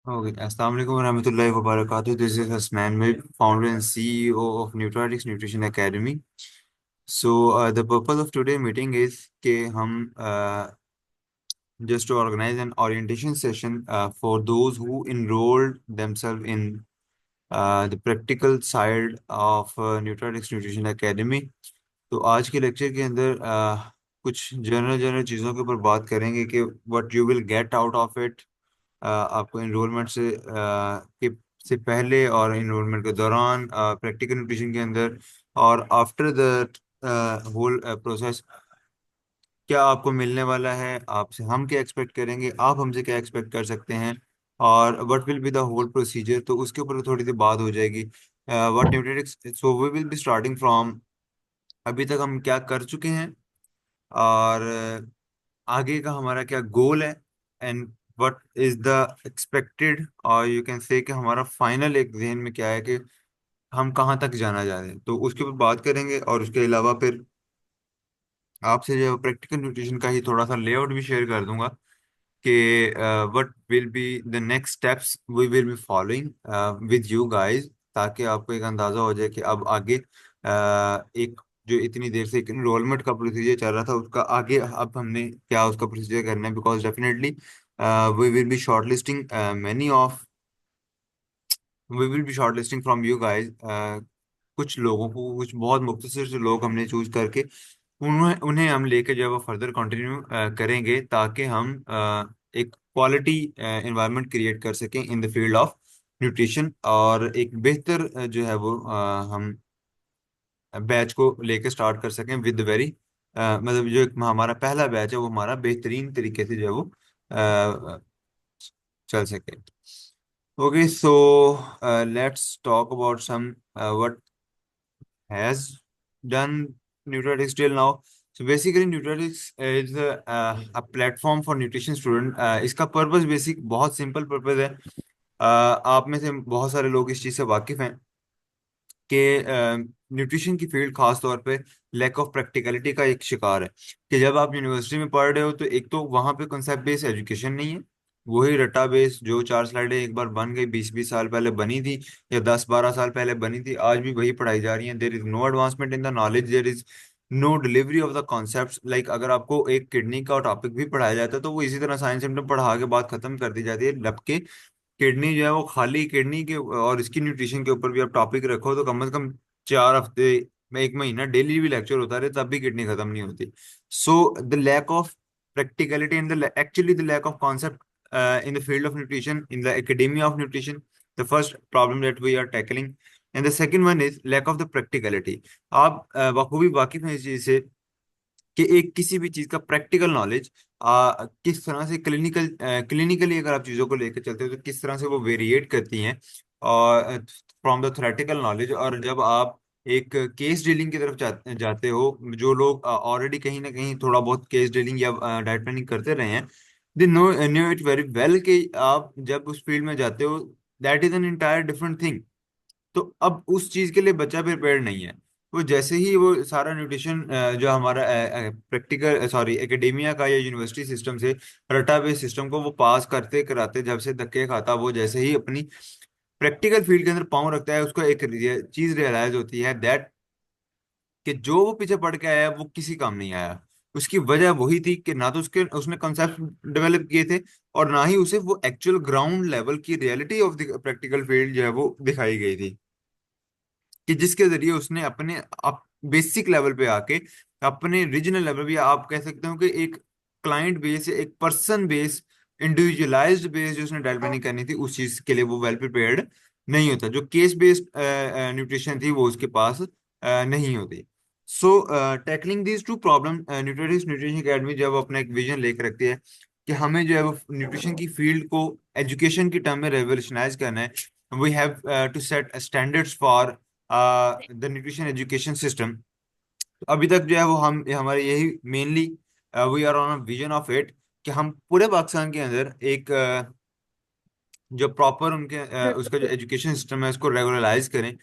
Okay, Assalamu alaikum warahmatullahi wabarakatuh. This is Hasman Mid, founder and CEO of Nutritics Nutrition Academy. The purpose of today meeting is कि हम just to organize an orientation session for those who enrolled themselves in the practical side of Nutritics Nutrition Academy. तो आज के lecture के अंदर कुछ general general चीज़ों के ऊपर बात करेंगे कि what you will get out of it, आपको इनरोलमेंट से पहले और इनरोलमेंट के दौरान प्रैक्टिकल न्यूट्रिशन के अंदर और आफ्टर द होल प्रोसेस क्या आपको मिलने वाला है, आपसे हम क्या एक्सपेक्ट करेंगे, आप हमसे क्या एक्सपेक्ट कर सकते हैं, और what will be the whole procedure. तो उसके ऊपर थोड़ी सी बात हो जाएगी। What Nutritics, so we will be starting from अभी तक हम क्या कर चुके हैं, और आगे का हमारा क्या गोल है, and what is the expected, और यू कैन से कि हमारा फाइनल एक जहन में क्या है कि हम कहाँ तक जाना चाह रहे हैं। तो उसके ऊपर बात करेंगे, और उसके अलावा फिर आपसे जो प्रैक्टिकल न्यूट्रिशन का ही थोड़ा सा लेआउट भी शेयर कर दूंगा कि what will be the next steps we will be following with you guys, ताकि आपको एक अंदाजा हो जाए कि अब आगे एक जो इतनी देर से एक इनरोलमेंट का प्रोसीजर चल रहा था उसका आगे अब हमने क्या उसका प्रोसीजर करना है, because definitely we will be shortlisting many of we will be shortlisting from you guys. कुछ लोगों को, कुछ बहुत मुख्तसर से लोग हमने चूज करके उन्हें उन्हें हम लेके जो है वो फर्दर कंटिन्यू करेंगे, ताकि हम एक क्वालिटी एनवायरनमेंट क्रिएट कर सकें in the field of nutrition, और एक बेहतर जो है वो हम बैच को लेके स्टार्ट कर सकें विद वेरी, मतलब जो एक हमारा पहला बैच है वो हमारा बेहतरीन तरीके से जो है वो चल सके। Okay, so let's talk about some what has done Nutritics till now. So basically, Nutritics is a platform for nutrition student. इसका पर्पस बेसिक बहुत सिंपल पर्पस है। आप में से बहुत सारे लोग इस चीज़ से वाकिफ हैं कि न्यूट्रिशन की फील्ड खास तौर पे लैक ऑफ प्रैक्टिकलिटी का एक शिकार है। कि जब आप यूनिवर्सिटी में पढ़ रहे हो तो एक तो वहाँ पे कंसेप्ट बेस्ड एजुकेशन नहीं है, वही रट्टा बेस्ड जो चार स्लाइडें एक बार बन गई, 20-20 साल पहले बनी थी या 10-12 साल पहले बनी थी, आज भी वही पढ़ाई जा रही है। There is no advancement in the knowledge, there is no delivery of the concepts. Like अगर आपको एक किडनी का टॉपिक भी पढ़ाया जाता है तो वो इसी तरह साइंस सिम्टम पढ़ा के बात खत्म कर दी जाती है, जबकि किडनी जो है वो खाली किडनी के और इसकी न्यूट्रिशन के ऊपर भी आप टॉपिक रखो तो कम से कम 4 हफ्ते में, एक महीना डेली भी लेक्चर होता रहे तब भी किडनी खत्म नहीं होती। So the lack of practicality and actually the lack of concept in the field of nutrition, in the academia of nutrition, the first problem that we are tackling, and the second one is lack of the practicality. आप बखूबी वाकिफ हैं इस चीज से कि एक किसी भी चीज का प्रैक्टिकल नॉलेज किस तरह से क्लिनिकली अगर आप चीजों को लेकर चलते हो तो किस तरह से वो वेरिएट करती हैं, और फ्रॉम द थ्योरेटिकल नॉलेज। और जब आप एक केस डीलिंग की तरफ जाते हो, जो लोग ऑलरेडी कहीं ना कहीं थोड़ा बहुत केस डीलिंग या डाइट प्लानिंग करते रहे हैं, they know it very well कि आप जब उस फील्ड में जाते हो that is an entire different thing. तो अब उस चीज के लिए बच्चा प्रिपेयर्ड नहीं है। वो जैसे ही वो सारा न्यूट्रिशन जो हमारा प्रैक्टिकल सॉरी एकेडेमिया का या यूनिवर्सिटी सिस्टम से रटा बेस्ड सिस्टम को वो पास करते कराते जब से धक्के खाता, वो जैसे ही अपनी प्रैक्टिकल फील्ड के अंदर पाँव रखता है उसको एक चीज रियलाइज होती है दैट कि जो वो पीछे पढ़ के आया वो किसी काम नहीं आया। उसकी वजह वही थी कि ना तो उसके उसने कॉन्सेप्ट डेवलप किए थे, और ना ही उसे वो एक्चुअल ग्राउंड लेवल की reality of the practical field जो है वो दिखाई गई थी, कि जिसके जरिए उसने अपने बेसिक लेवल पे आके अपने रीजनल लेवल पे, आप कह सकते हो कि एक क्लाइंट बेस, एक पर्सन बेस, इंडिविजुअलाइज्ड बेस जो उसने डेवलप करनी थी, उस चीज के लिए वो वेल प्रिपेयर्ड नहीं होता। जो केस बेस्ड न्यूट्रिशन थी वो उसके पास नहीं होती। So tackling these two problem, Nutritics nutrition academy जब अपना एक विजन लेकर रखती है कि हमें जो है वो न्यूट्रिशन की फील्ड को एजुकेशन की टर्म में रेवोल्यूशनाइज करना है, we have to set standards for the nutrition education system. अभी तक जो है वो हम हमारे यही mainly we are on a vision of it कि हम पूरे पाकिस्तान के अंदर एक जो प्रॉपर उनके उसका जो एजुकेशन सिस्टम है उसको रेगुलराइज करें,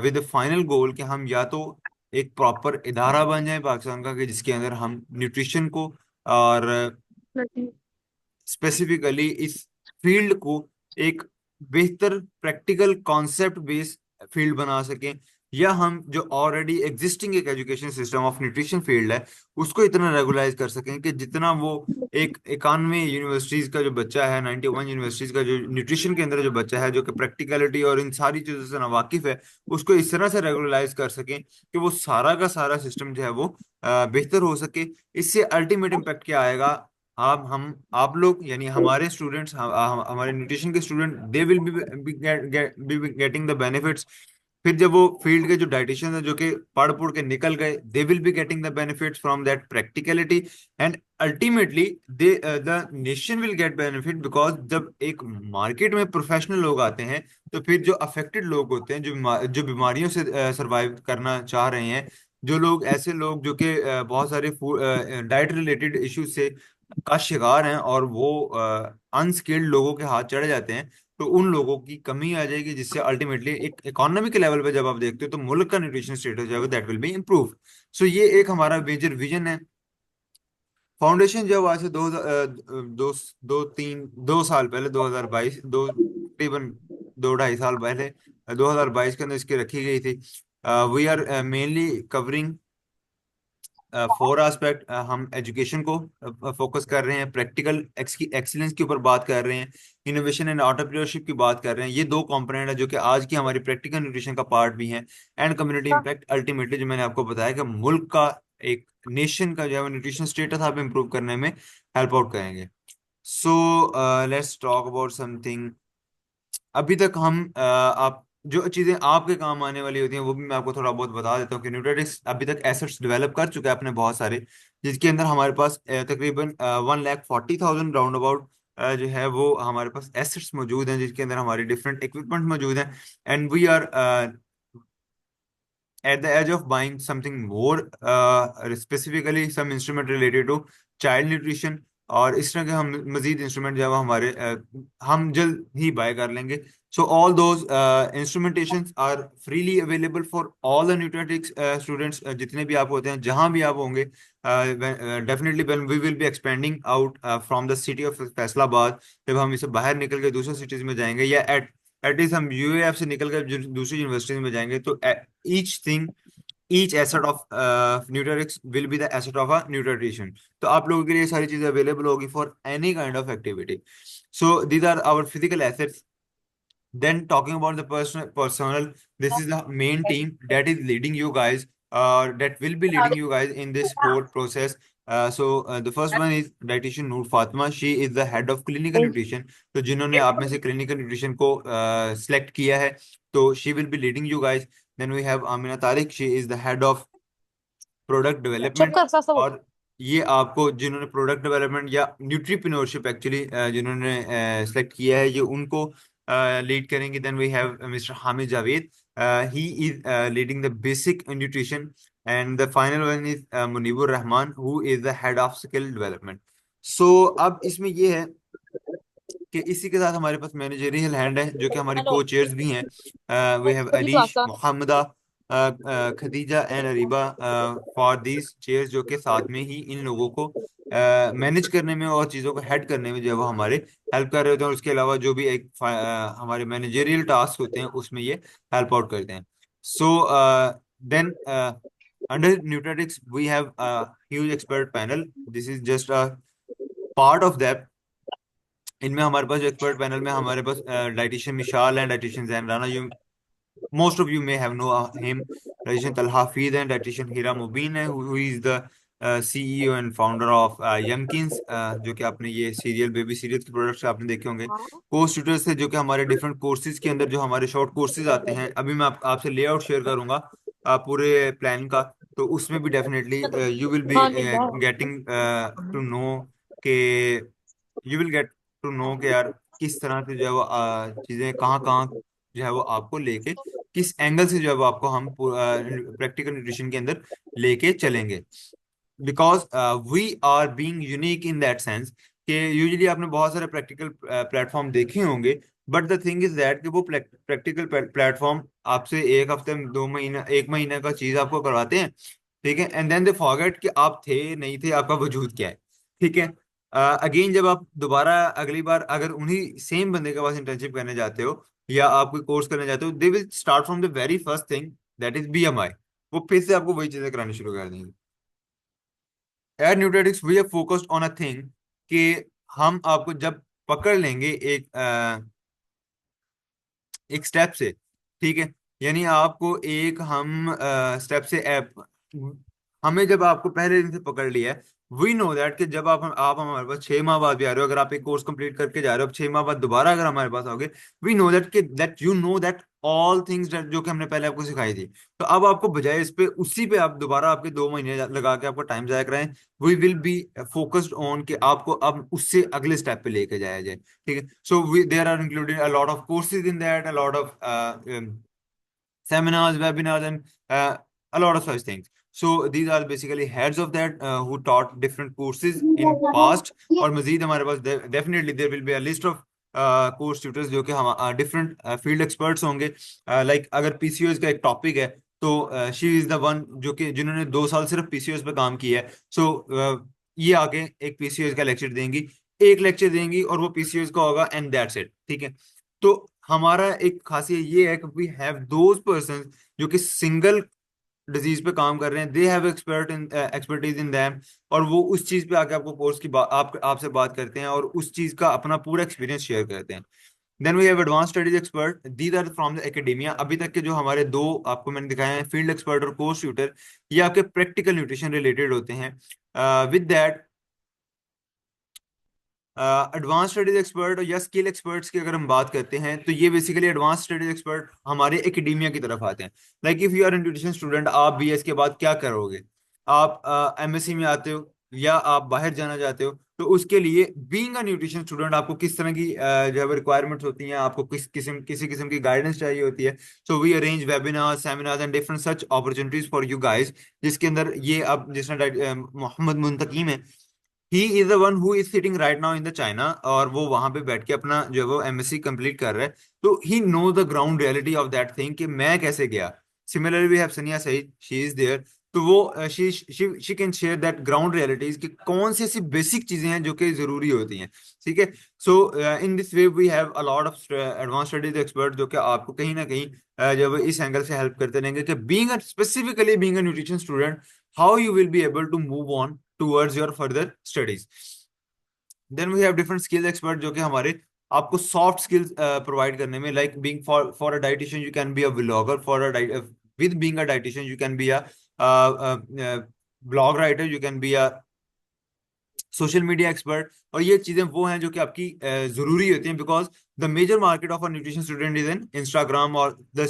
विद फाइनल गोल कि हम या तो एक प्रॉपर इदारा बन जाए पाकिस्तान का कि जिसके अंदर हम न्यूट्रिशन को और स्पेसिफिकली इस फील्ड को एक बेहतर प्रैक्टिकल कॉन्सेप्ट बेस्ड फील्ड बना सकें, या हम जो ऑलरेडी एग्जिस्टिंग एक education system of nutrition field है उसको इतना रेगुलाइज कर सकें कि जितना वो एक 91 यूनिवर्सिटीज का जो बच्चा है, 91 यूनिवर्सिटीज का जो न्यूट्रिशन के अंदर जो बच्चा है जो कि प्रैक्टिकलिटी और इन सारी चीजों से नावाकिफ है, उसको इस तरह से रेगुलराइज कर सकें कि वो सारा का सारा सिस्टम जो है वो बेहतर हो सके। इससे अल्टीमेट इम्पैक्ट क्या आएगा? आप लोग यानी हमारे स्टूडेंट्स, हमारे न्यूट्रिशन के student, they will be getting the benefits. फिर जब वो फील्ड के जो डाइटिशियन है जो कि पढ़ पढ़ के निकल गए, दे will be getting the benefits from that practicality, and ultimately they the nation will get benefit, because जब एक मार्केट में प्रोफेशनल लोग आते हैं तो फिर जो अफेक्टेड लोग होते हैं, जो बीमारियों से सरवाइव करना चाह रहे हैं, जो लोग ऐसे लोग जो कि बहुत सारे डाइट रिलेटेड इश्यूज से का शिकार हैं और वो अनस्किल्ड लोगों के हाथ चढ़े जाते हैं, तो उन लोगों की कमी आ जाएगी, जिससे अल्टीमेटली एक इकोनॉमिक लेवल पे जब आप देखते हो तो मुल्क का न्यूट्रिशन स्टेटस जो है दैट विल बी इम्प्रूव। सो ये एक हमारा मेजर विजन है। फाउंडेशन जब आज से दो दो तीन 2 साल पहले, 2022, तकरीबन 2 ढाई साल पहले, 2022 के अंदर इसकी रखी गई थी। We are mainly covering 4 aspect. हम एजुकेशन को फोकस कर रहे हैं, प्रैक्टिकल एक्सीलेंस के ऊपर बात कर रहे हैं, इनोवेशन एंड एंटरप्रेन्योरशिप की बात कर रहे हैं। ये दो कंपोनेंट है जो कि आज की हमारी प्रैक्टिकल न्यूट्रिशन का पार्ट भी है। एंड कम्युनिटी इम्पैक्ट, अल्टीमेटली जो मैंने आपको बताया कि मुल्क का, एक नेशन का जो है न्यूट्रिशन स्टेटस आप इम्प्रूव करने में हेल्प आउट करेंगे। सो लेट्स टॉक अबाउट समथिंग। अभी तक हम आप जो चीजें आपके काम आने वाली होती हैं वो भी मैं आपको थोड़ा बहुत बता देता हूँ कि न्यूट्रेटिक्स अभी तक एसेट्स डेवलप कर चुका है अपने बहुत सारे, जिसके अंदर हमारे पास तकरीबन 1,40,000 राउंड अबाउट जो है वो हमारे पास एसेट्स मौजूद हैं, जिसके अंदर हमारी डिफरेंट इक्विपमेंट मौजूद हैं। And we are at the edge of buying something more, specifically some instrument related to child nutrition, और इस तरह के हम मजीद इंस्ट्रूमेंट जो है वो हमारे हम जल्द ही बाय कर लेंगे। So all those instrumentations are freely available for all the Nutritics students, जितने भी आप होते हैं जहां भी आप होंगे। Definitely when we will be expanding out from the city of Faisalabad, जब हम इसे बाहर निकल के दूसरे सिटीज में जाएंगे, या एटलीस्ट हम यूएएफ से निकल कर दूसरी यूनिवर्सिटीज में जाएंगे, तो each thing, each asset of Nutrix will be the asset of a nutrition। तो आप लोगों के लिए ये सारी चीजें अवेलेबल होगी for any kind of activity. So these are our physical assets. Then talking about the personnel, this is the main team that is leading you guys, that will be leading you guys in this whole process. The first one is dietitian Noor Fatma. She is the head of clinical nutrition. तो जिन्होंने आप में से clinical nutrition को select किया है, तो she will be leading you guys. Then we have Amina Tariq. She is the head of product चुप डेवलपमेंट। कर सब। और ये आपको जिन्होंने प्रोडक्ट डेवलपमेंट या न्यूट्रीप्रेन्योरशिप एक्चुअली जिन्होंने सेलेक्ट किया है, ये उनको लीड करेंगे। Then we have mister Hamid Javed, he is leading the basic nutrition. And the final one is Munibur Rahman, who is the head of skill development. So अब इसमें ये है कि इसी के साथ हमारे पास मैनेजरियल हैंड है जो कि हमारी हेलो। को चेयर्स भी हैं। वी हैव छोटी क्लास अलीश, का। Mohammada, Khadija and Areeba for these chairs, जो कि साथ में ही इन लोगों को मैनेज करने में और चीज़ों को हेड करने में जो है वो हमारे हेल्प कर रहे होते हैं। और उसके अलावा जो भी एक हमारे मैनेजरियल टास्क होते हैं उसमें ये हेल्प आउट करते हैं। So then under Nutritics we have huge expert panel. This is just a part of that. इनमें हमारे पास जो एक्सपर्ट पैनल में हमारे पास dietitian Mishal and dietitian Zain Rana, you most of you may have know him. Dietitian Talha Hafeez and dietitian Heera Mubeen है, who is the CEO and founder of Yumkins, जो कि आपने ये सीरियल, बेबी सीरियल के प्रोडक्ट्स आपने देखे होंगे। हाँ। कोर्स ट्यूटर्स है जो कि हमारे डिफरेंट कोर्सेज के अंदर जो हमारे शॉर्ट कोर्सेज आते हैं, अभी मैं आपसे लेआउट शेयर करूंगा पूरे प्लान का, तो उसमें भी डेफिनेटली यू विल बी हाँ नहीं बा। गेटिंग टू नो के you will get to know कि यार किस तरह से जो है वो चीजें कहाँ कहाँ जो है वो आपको लेके, किस एंगल से जो है वो आपको हम प्रैक्टिकल न्यूट्रिशन के अंदर लेके चलेंगे। Because we are being unique in that sense कि यूजुअली आपने बहुत सारे प्रैक्टिकल प्लेटफॉर्म देखे होंगे, but the thing is that कि वो प्रैक्टिकल प्लेटफॉर्म आपसे एक हफ्ते में, 2 महीना, 1 महीने का चीज आपको करवाते हैं, ठीक है, एंड देन दे फॉरगेट कि आप थे नहीं थे, आपका वजूद क्या है, ठीक है। अगेन जब आप दोबारा अगली बार अगर उन्हीं सेम बंदे के पास इंटर्नशिप करने जाते हो या आप कोई कोर्स करने जाते हो, they will start from the very first thing, that is BMI. वो फिर से आपको वही चीजें करानी शुरू कर देंगे। At Nutritics we are focused on a thing कि हम आपको जब पकड़ लेंगे एक स्टेप से, ठीक है, यानी आपको एक हम स्टेप से ऐप, हमें जब आपको पहले दिन से पकड़ लिया है, वी नो दैट कि जब आप हमारे पास 6 माह बाद भी आ रहे हो, अगर आप एक कोर्स कंप्लीट करके जा रहे हो, अब 6 माह बाद दोबारा अगर हमारे पास आओगे, वी नो दैट कि that you know that all things जो कि हमने पहले आपको सिखाई थी। तो अब आपको बजाय इस पे उसी पे आप दोबारा आपके 2 महीने लगा के आपको टाइम जाया कराएं, we will be focused on कि आपको अब उससे अगले स्टेप पे लेके जाया जाए। ठीक है, so we there are included a lot of courses in that, a lot of seminars, webinars, and a lot of such things. So these are basically heads of that who taught different courses in past. और मजीद हमारे पास definitely there will be a list of course tutors जो कि हम different field experts होंगे। Like अगर PCOS का एक topic है, तो शी इज द वन जो कि जिन्होंने 2 साल सिर्फ पीसीओएस पे काम किया है। सो ये आके एक पीसीओएस का लेक्चर देंगी, एक लेक्चर देंगी और वो पीसीओएस का होगा, एंड दैट्स इट। ठीक है, तो हमारा एक खासियत ये है कि वी हैव दोज पर्सन जो कि सिंगल डिजीज पे काम कर रहे हैं, they have expertise in them, और वो उस चीज पे आके आपको कोर्स की आपसे बात करते हैं और उस चीज का अपना पूरा एक्सपीरियंस शेयर करते हैं। Then we have advance studies expert, these are from the academia. अभी तक के जो हमारे दो आपको मैंने दिखाए हैं, फील्ड एक्सपर्ट और कोर्स ट्यूटर, ये आपके प्रैक्टिकल न्यूट्रिशन रिलेटेड होते हैं। With that advance studies expert या स्किल एक्सपर्ट्स की अगर हम बात करते हैं, तो ये बेसिकली एडवांस स्टडीज एक्सपर्ट हमारे एकेडेमिया की तरफ आते हैं। Like if you are nutrition student, आप बीएस के बाद क्या करोगे, आप एमएससी में आते हो या आप बाहर जाना चाहते हो, तो उसके लिए बीइंग अ न्यूट्रिशन स्टूडेंट आपको किस तरह की जो है रिक्वायरमेंट्स होती हैं, आपको किसी किस्म की गाइडेंस चाहिए होती है। So we arrange webinar, seminars and different such opportunities for you guys, जिसके अंदर ये अब जिसने मोहम्मद मुंतकीम है, he is the one who is sitting right now in the China, और वो वहां पे बैठ के अपना जो है वो एमएससी कंप्लीट कर रहा है। तो he know the ground reality of that thing कि मैं कैसे गया। सिमिलरली वी हैव सनिया सईद, शी इज देयर। तो वो she can share that ground realities कि कौन सी ऐसी बेसिक चीजें हैं जो कि जरूरी होती हैं। ठीक है, so in this way we have a lot of advance studies expert जो कि आपको कहीं ना कहीं जब इस एंगल से हेल्प करते रहेंगे कि being specifically being a nutrition student, how you will be able to move on towards your further studies. Then we have different skills expert जो कि हमारे आपको सॉफ्ट स्किल्स प्रोवाइड करने में, like being for a dietitian you can be a vlogger, for a with being a dietitian you can be a blog writer, you can be a social media expert. और ये चीजें वो हैं जो कि आपकी जरूरी होती हैं, because the major market of a nutrition student is in Instagram और द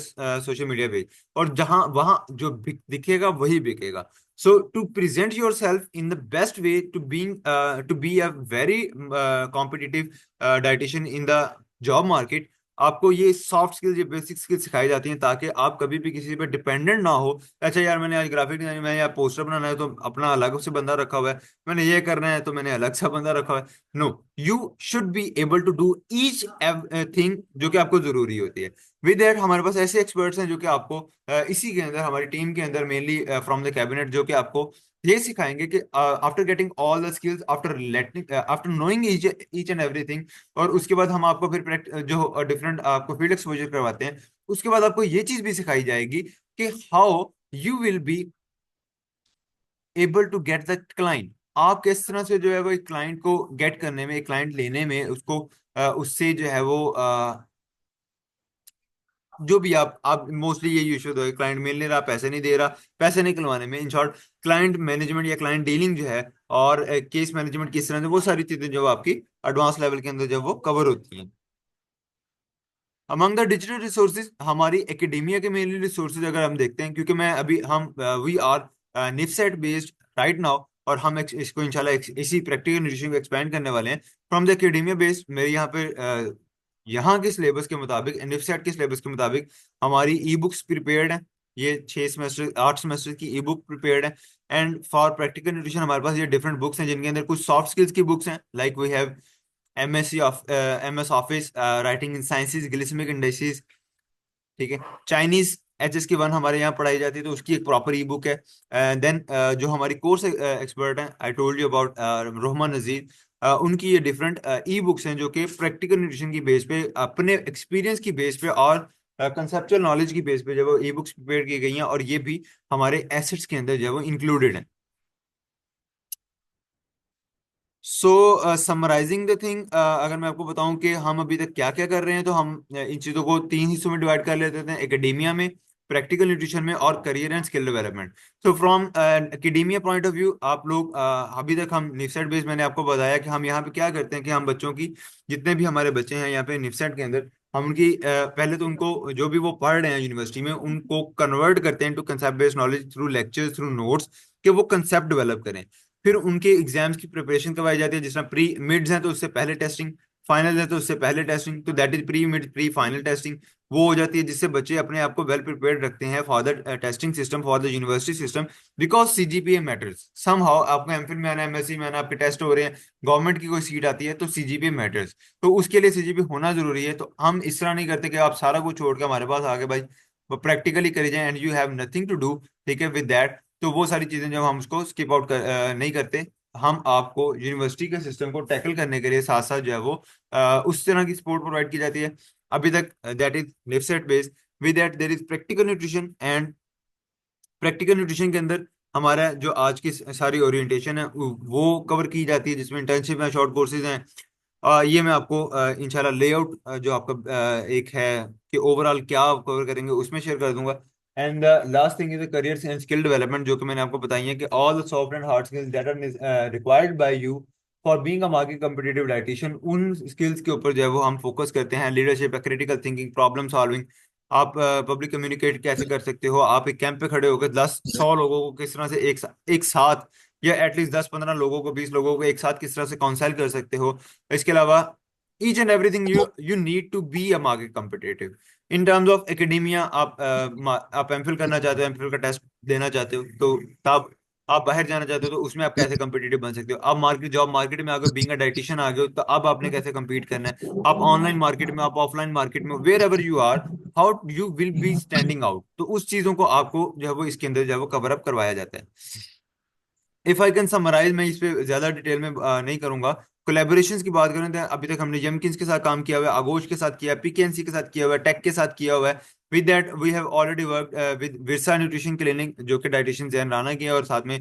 सोशल मीडिया पेज, और जहां वहां जो दिखेगा वही बिकेगा। So to present yourself in the best way to be a very competitive dietitian in the job market, आपको ये सॉफ्ट स्किल्स, ये बेसिक स्किल्स सिखाई जाती हैं ताकि आप कभी भी किसी पे डिपेंडेंट ना हो। अच्छा यार, मैंने आज ग्राफिक डिजाइन में या पोस्टर बनाना है तो अपना अलग से बंदा रखा हुआ है, मैंने ये करना है तो मैंने अलग सा बंदा रखा हुआ है। No, you should be able to do each thing जो कि आपको जरूरी होती है। विद दैट हमारे पास ऐसे एक्सपर्ट्स हैं जो कि आपको इसी के अंदर, हमारी टीम के अंदर मेनली फ्रॉम द कैबिनेट, जो कि आपको ये सिखाएंगे कि after getting all the skills, after knowing each and everything, और उसके बाद हम आपको फिर जो डिफरेंट आपको फील्ड एक्सपोजर करवाते हैं, उसके बाद आपको ये चीज भी सिखाई जाएगी कि how you will be able to get the client. आप किस तरह से जो है वो एक क्लाइंट को गेट करने में, एक क्लाइंट लेने में, उसको उससे जो है वो जो भी आप मोस्टली ये इशू हो, क्लाइंट मिल नहीं रहा, पैसे नहीं दे रहा, पैसे निकलवाने में, इन शॉर्ट क्लाइंट मैनेजमेंट या क्लाइंट डीलिंग जो है, और केस मैनेजमेंट किस तरह से, वो सारी चीजें जो आपकी एडवांस लेवल के अंदर जब वो कवर होती हैं। अमंग द डिजिटल रिसोर्सेज, हमारी एकेडेमिया के मेनली रिसोर्सेज अगर हम देखते हैं, क्योंकि मैं अभी हम वी आर निफसेट बेस्ड राइट नाउ, और हम इसको इंशाल्लाह इसी प्रैक्टिकल न्यूट्रिशन को एक्सपेंड करने वाले हैं फ्रॉम द एकेडेमिया बेस्ड। मेरे यहाँ पे यहाँ के सिलेबस के मुताबिक, निफसेट के सिलेबस के मुताबिक हमारी ई बुक्स प्रिपेयर्ड हैं। ये 6 सेमेस्टर 8 सेमेस्टर की ई बुक प्रिपेयर्ड है। एंड फॉर प्रैक्टिकल न्यूट्रिशन हमारे पास ये डिफरेंट बुक्स हैं जिनके अंदर कुछ सॉफ्ट स्किल्स की बुक्स हैं, like we have MSc of MS office writing in sciences glycemic indices. ठीक है, चाइनीज एचएस की वन हमारे यहाँ पढ़ाई जाती है, तो उसकी एक प्रॉपर ई बुक है। देन जो हमारी कोर्स एक्सपर्ट हैं, आई टोल्ड यू अबाउट रोहमान नजीर, उनकी ये डिफरेंट ई बुक्स हैं जो कि प्रैक्टिकल न्यूट्रिशन की बेस पे, अपने एक्सपीरियंस की बेस पे और कंसेप्चुअल नॉलेज की बेस पे जब वो ई बुक्स प्रिपेयर की गई हैं, और ये भी हमारे एसेट्स के अंदर जो है वो इंक्लूडेड है। सो समराइजिंग द थिंग, अगर मैं आपको बताऊं कि हम अभी तक क्या क्या कर रहे हैं, तो हम इन चीज़ों को तीन हिस्सों में डिवाइड कर लेते हैं: एकेडेमिया में, प्रैक्टिकल न्यूट्रिशन में, और career and skill development. So from academia point of view, आप लोग अभी तक हम निफ्सेट बेस, मैंने आपको बताया कि हम यहाँ पे क्या करते हैं कि हम बच्चों की, जितने भी हमारे बच्चे हैं यहाँ पे निफ्सेट के अंदर, हम उनकी पहले तो उनको जो भी वो पढ़ रहे हैं यूनिवर्सिटी में, उनको कन्वर्ट करते हैं to concept based knowledge through lectures, through notes, कि वो कंसेप्ट डेवलप करें। फिर उनके एग्जाम्स की प्रिपरेशन करवाई जाती है, जिस तरह प्री मिड्स हैं तो उससे पहले टेस्टिंग, फाइनल है तो उससे पहले टेस्टिंग, तो that is pre mid pre final testing. वो हो जाती है जिससे बच्चे अपने आप को वेल प्रिपेयर्ड रखते हैं for the testing system, for the university system, because CGPA matters somehow. आपको एमफिल में आना, एमएससी में आना, आपके टेस्ट हो रहे हैं, गवर्नमेंट की कोई सीट आती है, तो सीजीपीए मैटर्स। तो उसके लिए सीजीपीए होना जरूरी है। तो हम इस तरह नहीं करते कि आप सारा कुछ छोड़ के हमारे पास आ गए भाई, वो प्रैक्टिकली करे जाए, and you have nothing to do, ठीक है, विद दैट। तो वो सारी चीजें जब हम उसको स्किप आउट नहीं करते, हम आपको यूनिवर्सिटी के सिस्टम को टैकल करने के लिए साथ साथ जो है वो उस तरह की सपोर्ट प्रोवाइड की जाती है अभी तक। दैट इज लिवसेट based. With that there is practical nutrition, and practical nutrition के अंदर हमारा जो आज की सारी ओरिएंटेशन है वो कवर की जाती है, जिसमें इंटर्नशिप है, शॉर्ट कोर्सेज हैं। ये मैं आपको इंशाल्लाह लेआउट जो आपका एक है कि ओवरऑल क्या आप कवर करेंगे, उसमें शेयर कर दूंगा। And last thing is career and skill development, जो कि मैंने आपको बताई है कि all the soft and hard skills that are required by you for being a market competitive dietitian, उन स्किल्स के ऊपर जो है वो हम फोकस करते हैं। Leadership, critical thinking, problem solving, आप पब्लिक कम्युनिकेट कैसे कर सकते हो, आप एक कैंप पे खड़े होकर 10 100 लोगों को किस तरह से एक साथ, या एटलीस्ट 10 15 लोगों को, 20 लोगों को एक साथ किस तरह से काउंसिल कर सकते हो। इसके अलावा each and everything you you need to be a market competitive. In terms of academia, आप एमफिल करना चाहते हो, एमफिल का टेस्ट देना चाहते हो, तो तब आप बाहर जाना चाहते हो, तो उसमें आप कैसे कम्पिटिटिव बन सकते हो। आप मार्केट जॉब मार्केट में आ गए, बीइंग अ डाइटिशियन आ गए हो, तो अब आपने कैसे कम्पीट करना है। आप ऑनलाइन मार्केट में, आप ऑफलाइन मार्केट में, wherever you are, how you will be standing out, तो उस चीजों को आपको जो है वो इसके अंदर जो है वो कवर अप करवाया जाता है। इफ आई कैन समराइज, मैं इस पे ज्यादा डिटेल में नहीं करूंगा। कोलैबोरेशंस की बात करें तो अभी तक हमने जेमकिंस के साथ काम किया हुआ है, आगोश के साथ किया है, पीकेएनसी के साथ किया हुआ है, टेक के साथ किया हुआ है। With that we have already work with Virsa nutrition clinic, जो कि डाइटिशियन जैन राणा की है, और साथ में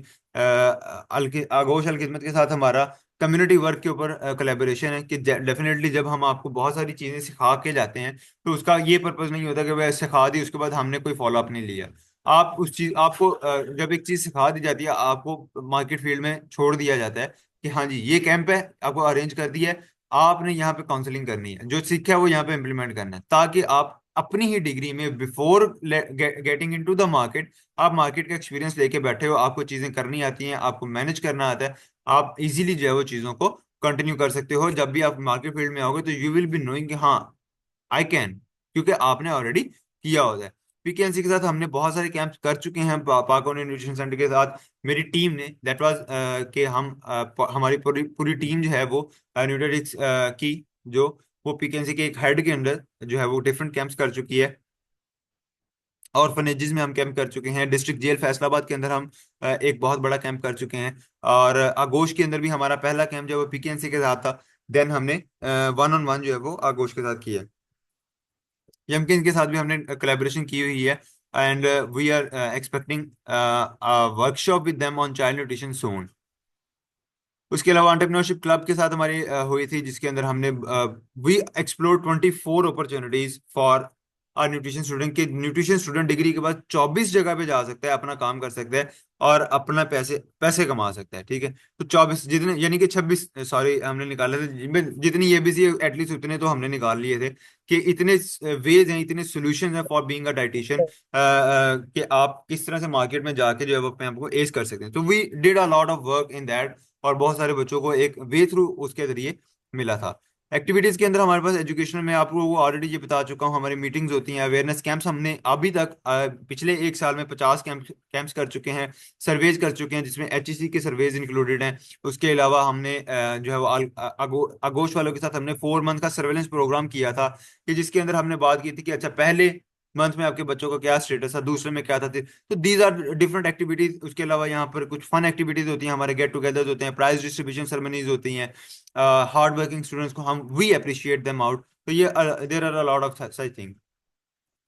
आगोश अलखिदमत के साथ हमारा कम्युनिटी वर्क के ऊपर कोलैबोरेशन है। कि डेफिनेटली जब हम आपको बहुत सारी चीजें सिखा के जाते हैं, तो उसका ये पर्पज नहीं होता कि वह सिखा दी उसके बाद हमने कोई फॉलो अप नहीं लिया। आप उस चीज आपको जब एक चीज सिखा दी जाती है, आपको मार्केट फील्ड में छोड़ दिया जाता है कि हाँ जी ये कैंप है, आपको अरेंज कर दिया है, आपने यहाँ पे काउंसलिंग करनी है, जो सीखा है वो यहाँ पे इम्प्लीमेंट करना है, ताकि आप अपनी ही डिग्री में before getting into the market, आप मार्केट का एक्सपीरियंस लेके बैठे हो, आपको चीजें करनी आती हैं, आपको मैनेज करना आता है, आप इजीली जो है वो चीजों को कंटिन्यू कर सकते हो। जब भी आप मार्केट फील्ड में आओगे तो यू विल बी नोइंग कि हाँ आई कैन, क्योंकि आपने ऑलरेडी किया होता है। पीकेएनसी के साथ हमने बहुत सारे कैंप्स कर चुके हैं, पाकोन न्यूट्रिशन सेंटर के साथ मेरी टीम ने, दैट वाज कि हम हमारी पूरी पूरी टीम जो है वो न्यूट्रिटिक्स की, जो वो पीकेएनसी के एक हेड के अंडर जो है वो डिफरेंट कैंप्स कर चुकी है। ऑर्फनेजेस में हम कैंप कर चुके हैं, डिस्ट्रिक्ट जेल फैसलाबाद के अंदर हम एक बहुत बड़ा कैंप कर चुके हैं, और आगोश के अंदर भी हमारा पहला कैंप जब पीकेएनसी के साथ था, देन हमने वन ऑन वन जो है वो आगोश के साथ किया। यमकिन के साथ भी हमने कोलैबोरेशन की हुई है, and we are expecting workshop with them on child nutrition soon. उसके अलावा एंटरप्रेन्योरशिप क्लब के साथ हमारी हुई थी, जिसके अंदर हमने we explore 24 opportunities for our nutrition student. के न्यूट्रिशन स्टूडेंट डिग्री के बाद 24 जगह पे जा सकता है, अपना काम कर सकता है, और अपना पैसे पैसे कमा सकता है, ठीक है। तो 24 जितने, यानी कि 26, सॉरी, हमने निकाले थे जितनी ये भी सी एटलीस्ट उतने तो हमने निकाल लिए थे, कि इतने वेज हैं, इतने सोल्यूशन हैं फॉर बीइंग अ डाइटिशियन, कि आप किस तरह से मार्केट में जाके जो है वो अपने आप को एज कर सकते हैं। तो we did a lot of work in that, और बहुत सारे बच्चों को एक वे थ्रू उसके जरिए मिला था। एक्टिविटीज के अंदर हमारे पास एजुकेशन में आप लोगों को ऑलरेडी ये बता चुका हूँ, हमारी मीटिंग्स होती हैं, अवेयरनेस कैंप्स हमने अभी तक पिछले एक साल में 50 कैंप्स कर चुके हैं, सर्वेज कर चुके हैं, जिसमें एचईसी के सर्वेज इंक्लूडेड हैं। उसके अलावा हमने जो है वो आगोश वालों के साथ हमने 4 मंथ का सर्वेलेंस प्रोग्राम किया था, कि जिसके अंदर हमने बात की थी कि अच्छा, पहले मंथ में आपके बच्चों का क्या स्टेटस था, दूसरे में क्या था। तो दीज आर डिफरेंट एक्टिविटीज। उसके अलावा यहाँ पर कुछ फन एक्टिविटीज होती हैं, हमारे गेट टुगेदर्स होते हैं, प्राइज डिस्ट्रीब्यूशन सेरेमनीज होती हैं। हार्ड वर्किंग स्टूडेंट्स को हम वी अप्रिशिएट देम आउट। तो ये there are a lot of such thing.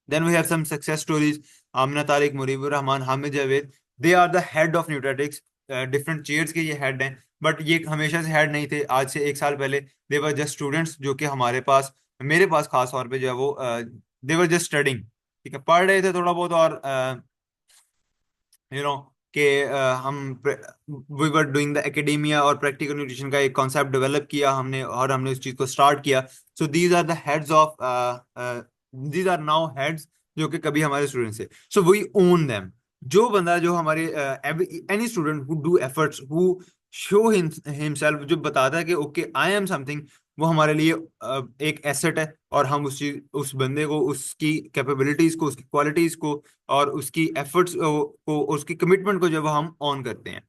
Then we have some success stories. Amna Tariq, Muribur Rahman, Hamid Javed. They are the head of Nutratics. Different chairs के ये head हैं, but ये हमेशा से head नहीं थे। आज से 1 साल पहले दे वर जस्ट स्टूडेंट्स, जो कि हमारे पास, मेरे पास खास तौर पे जो है वो दे वर जस्ट स्टडिंग। ठीक है, पढ़ रहे थे थोड़ा बहुत, और यू नो कि हम we were doing the academia और प्रैक्टिकल न्यूट्रिशन का एक कॉन्सेप्ट डेवलप किया हमने, और हमने उस चीज को स्टार्ट किया। So these are the heads of, these are now heads, जो कि कभी हमारे स्टूडेंट्स थे। So we own them. जो बंदा, जो हमारे any student who do efforts, who show himself, जो बताता है कि ओके आई एम समथिंग, वो हमारे लिए एक एसेट है। और हम उस चीज, उस बंदे को, उसकी कैपेबिलिटीज को, उसकी क्वालिटीज को और उसकी एफर्ट्स को, उसकी कमिटमेंट को जब हम ऑन करते हैं।